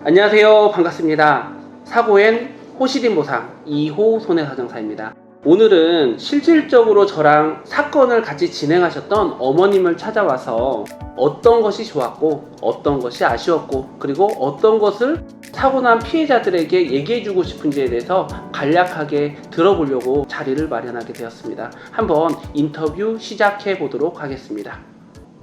안녕하세요. 반갑습니다. 사고엔 호시딘 보상 2호 손해사정사입니다. 오늘은 실질적으로 저랑 사건을 같이 진행하셨던 어머님을 찾아와서 어떤 것이 좋았고 어떤 것이 아쉬웠고 그리고 어떤 것을 사고난 피해자들에게 얘기해주고 싶은지에 대해서 간략하게 들어보려고 자리를 마련하게 되었습니다. 한번 인터뷰 시작해 보도록 하겠습니다.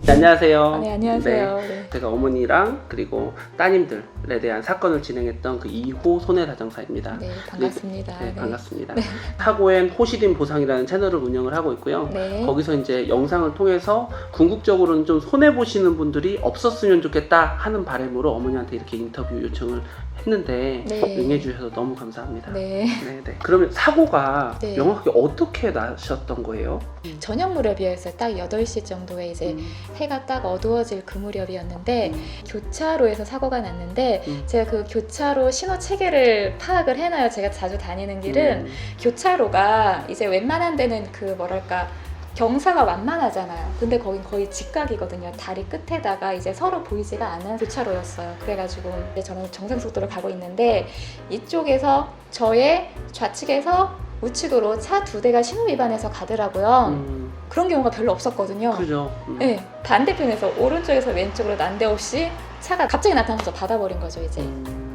네, 안녕하세요. 네, 안녕하세요. 네. 제가 어머니랑 그리고 따님들에 대한 사건을 진행했던 그 2호 손해사정사입니다. 네, 반갑습니다. 네, 네. 반갑습니다. 사고엔 호시딘 보상이라는 채널을 운영을 하고 있고요. 네. 거기서 이제 영상을 통해서 궁극적으로는 좀 손해보시는 분들이 없었으면 좋겠다 하는 바람으로 어머니한테 이렇게 인터뷰 요청을 했는데 네. 응해주셔서 너무 감사합니다. 네. 네. 그러면 사고가 네. 명확하게 어떻게 나셨던 거예요? 저녁 무렵이었어요. 딱 8시 정도에 이제 해가 딱 어두워질 그 무렵이었는데 교차로에서 사고가 났는데 제가 그 교차로 신호 체계를 파악을 해놔요. 제가 자주 다니는 길은 교차로가 이제 웬만한 데는 그 뭐랄까 경사가 완만하잖아요. 근데 거긴 거의 직각이거든요. 다리 끝에다가 이제 서로 보이지가 않은 교차로였어요. 그래가지고 이제 저는 정상속도로 가고 있는데 이쪽에서 저의 좌측에서 우측으로 차 2대가 신호 위반해서 가더라고요. 그런 경우가 별로 없었거든요. 그죠. 네, 반대편에서 오른쪽에서 왼쪽으로 난데없이 차가 갑자기 나타나서 받아버린 거죠. 이제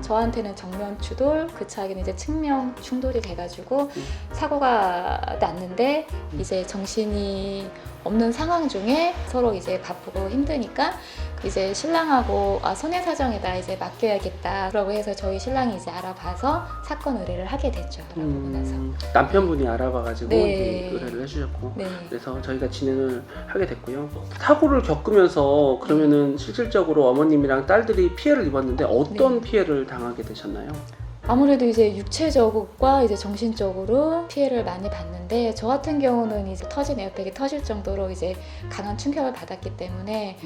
저한테는 정면 추돌, 그 차에게는 이제 측면 충돌이 돼가지고 사고가 났는데 이제 정신이 없는 상황 중에 서로 이제 바쁘고 힘드니까 이제 신랑하고 손해사정에다 이제 맡겨야겠다 그러고 해서 저희 신랑이 이제 알아봐서 사건 의뢰를 하게 됐죠. 알아보고 나서 남편분이 알아봐가지고 네. 의뢰를 해주셨고 네. 그래서 저희가 진행을 하게 됐고요. 사고를 겪으면서 그러면은 실질적으로 어머님이랑 딸들이 피해를 입었는데 어떤 네. 피해를 당하게 되셨나요? 아무래도 이제 육체적과 이제 정신적으로 피해를 많이 봤는데 저 같은 경우는 이제 터진 에어백이 터질 정도로 이제 강한 충격을 받았기 때문에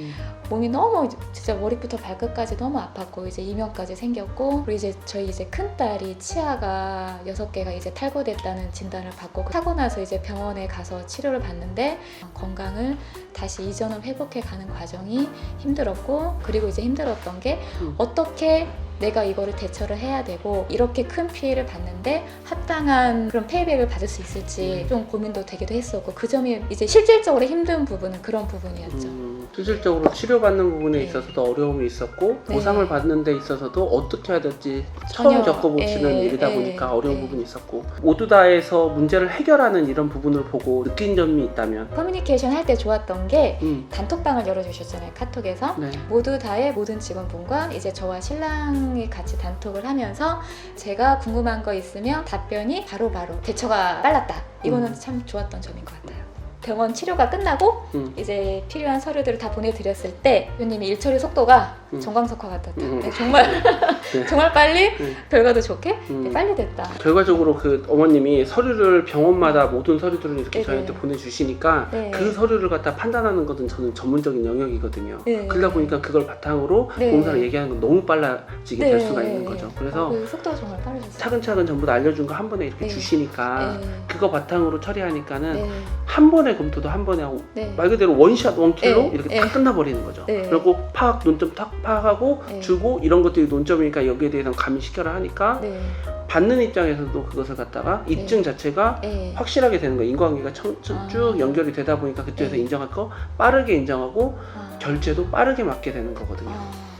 몸이 너무 진짜 머리부터 발끝까지 너무 아팠고 이제 이명까지 생겼고 그리고 이제 저희 이제 큰 딸이 치아가 6개가 이제 탈구됐다는 진단을 받고 하고 나서 이제 병원에 가서 치료를 받는데 건강을 다시 이전을 회복해 가는 과정이 힘들었고 그리고 이제 힘들었던 게 어떻게 내가 이거를 대처를 해야 되고 이렇게 큰 피해를 봤는데 합당한 그런 페이백을 받을 수 있을지 좀 고민도 되기도 했었고 그 점이 이제 실질적으로 힘든 부분은 그런 부분이었죠. 실질적으로 치료받는 부분에 네. 있어서도 어려움이 있었고 네. 보상을 받는 데 있어서도 어떻게 해야 될지 처음 전혀, 겪어보시는 일이다 예, 보니까 어려운 예. 부분이 있었고 모두 다해서 문제를 해결하는 이런 부분을 보고 느낀 점이 있다면 커뮤니케이션 할 때 좋았던 게 단톡방을 열어주셨잖아요. 카톡에서 네. 모두 다의 모든 직원분과 이제 저와 신랑이 같이 단톡을 하면서 제가 궁금한 거 있으면 답변이 바로바로 대처가 빨랐다. 이거는 참 좋았던 점인 것 같아요. 병원 치료가 끝나고 이제 필요한 서류들을 다 보내드렸을 때 의원님이 일처리 속도가 정광석화 같았다. 네, 정말 네. 정말 빨리 결과도 좋게 네, 빨리 됐다. 결과적으로 그 어머님이 서류를 병원마다 모든 서류들을 이렇게 네네. 저희한테 보내주시니까 네. 그 서류를 갖다 판단하는 것은 저는 전문적인 영역이거든요. 네. 그러다 보니까 그걸 바탕으로 네. 공사를 얘기하는 건 너무 빨라지게 될 수가 있는 거죠. 그래서 그 속도가 정말 빠르셨어요. 차근차근 전부 다 알려준 거 한 번에 이렇게 네. 주시니까 네. 그거 바탕으로 처리하니까는 네. 한 번의 검토도 한 번에 하고 네. 말 그대로 원샷 원킬로 네. 이렇게 네. 딱 끝나버리는 거죠. 네. 그리고 파악 논점 탁 파악하고 네. 주고 이런 것들이 논점이니까 여기에 대해서 가미시켜라 하니까 네. 받는 입장에서도 그것을 갖다가 네. 입증 자체가 네. 확실하게 되는 거예요. 인과관계가 쭉 연결이 되다 보니까 그쪽에서 네. 인정할 거 빠르게 인정하고 아. 결제도 빠르게 맡게 되는 거거든요.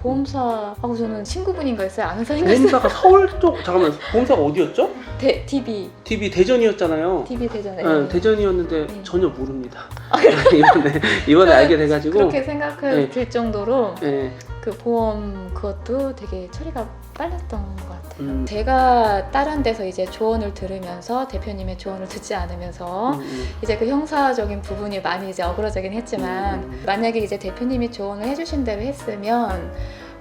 보험사하고 저는 친구분인 거였어요? 아는 사이인 거였어요? 보험사가 서울 쪽 잠깐만 보험사가 어디였죠? DB DB 대전이었잖아요. 대전에 네, 대전이었는데 네. 전혀 모릅니다. 이번에 알게 돼가지고 그렇게 생각할 네. 정도로 네. 그 보험 그것도 되게 처리가 빨랐던 것 같아요. 제가 다른 데서 이제 조언을 들으면서 대표님의 조언을 듣지 않으면서 이제 그 형사적인 부분이 많이 이제 어그러지긴 했지만 만약에 이제 대표님이 조언을 해주신 대로 했으면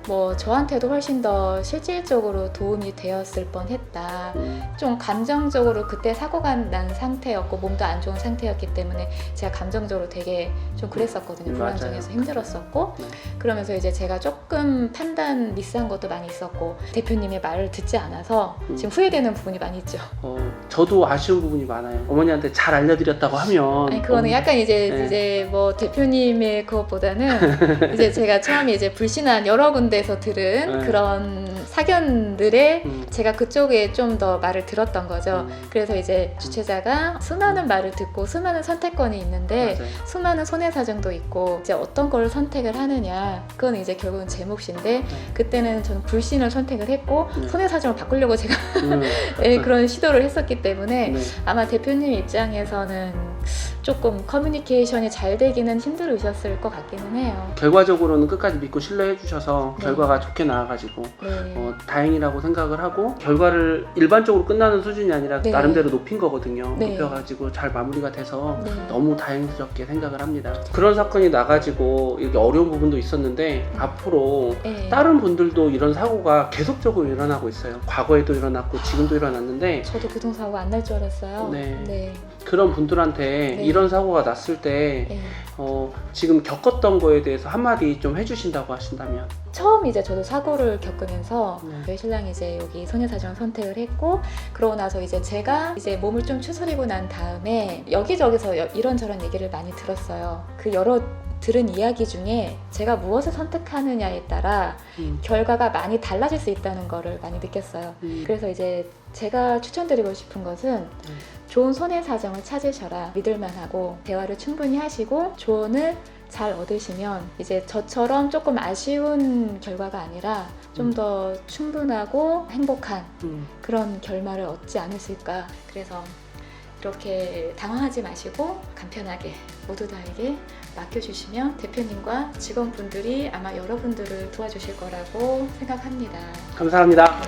뭐 저한테도 훨씬 더 실질적으로 도움이 되었을 뻔했다. 좀 감정적으로 그때 사고가 난 상태였고 몸도 안 좋은 상태였기 때문에 제가 감정적으로 되게 좀 그랬었거든요. 불안정해서 힘들었었고 네. 그러면서 이제 제가 조금 판단 미스한 것도 많이 있었고 대표님의 말을 듣지 않아서 지금 후회되는 부분이 많이 있죠. 저도 아쉬운 부분이 많아요. 어머니한테 잘 알려드렸다고 하면 아니 그거는 약간 이제 네. 이제 뭐 대표님의 그것보다는 이제 제가 처음에 이제 불신한 여러 군데 데서 들은 네. 그런 사견들에 음. 제가 그쪽에 좀 더 말을 들었던 거죠. 음. 그래서 이제 주최자가 수많은 말을 듣고 수많은 선택권이 있는데 맞아요. 수많은 손해 사정도 있고 이제 어떤 걸 선택을 하느냐 그건 이제 결국은 제 몫인데 그때는 저는 불신을 선택을 했고 네. 손해 사정을 바꾸려고 제가 음. 그런 시도를 했었기 때문에 네. 아마 대표님 입장에서는 조금 커뮤니케이션이 잘 되기는 힘들으셨을 것 같기는 해요. 결과적으로는 끝까지 믿고 신뢰해 주셔서 네. 결과가 좋게 나와가지고 네. 다행이라고 생각을 하고 결과를 일반적으로 끝나는 수준이 아니라 네. 나름대로 높인 거거든요. 네. 높여가지고 잘 마무리가 돼서 네. 너무 다행스럽게 생각을 합니다. 그런 사건이 나가지고 이렇게 어려운 부분도 있었는데 앞으로 네. 다른 분들도 이런 사고가 계속적으로 일어나고 있어요. 과거에도 일어났고 지금도 일어났는데 저도 교통사고 안 날 줄 알았어요. 네. 네. 그런 분들한테 네. 이런 사고가 났을 때 네. 지금 겪었던 거에 대해서 한마디 좀 해주신다고 하신다면. 처음 이제 저도 사고를 겪으면서 네. 저희 신랑이 이제 여기 소녀사정 선택을 했고 그러고 나서 이제 제가 이제 몸을 좀 추스리고 난 다음에 여기저기서 이런저런 얘기를 많이 들었어요. 그 여러 들은 이야기 중에 제가 무엇을 선택하느냐에 따라 결과가 많이 달라질 수 있다는 거를 많이 느꼈어요. 그래서 이제 제가 추천드리고 싶은 것은 좋은 손해 사정을 찾으셔라. 믿을만하고 대화를 충분히 하시고 조언을 잘 얻으시면 이제 저처럼 조금 아쉬운 결과가 아니라 좀 더 충분하고 행복한 그런 결말을 얻지 않으실까. 그래서 이렇게 당황하지 마시고 간편하게 모두 다에게 맡겨주시면 대표님과 직원분들이 아마 여러분들을 도와주실 거라고 생각합니다. 감사합니다.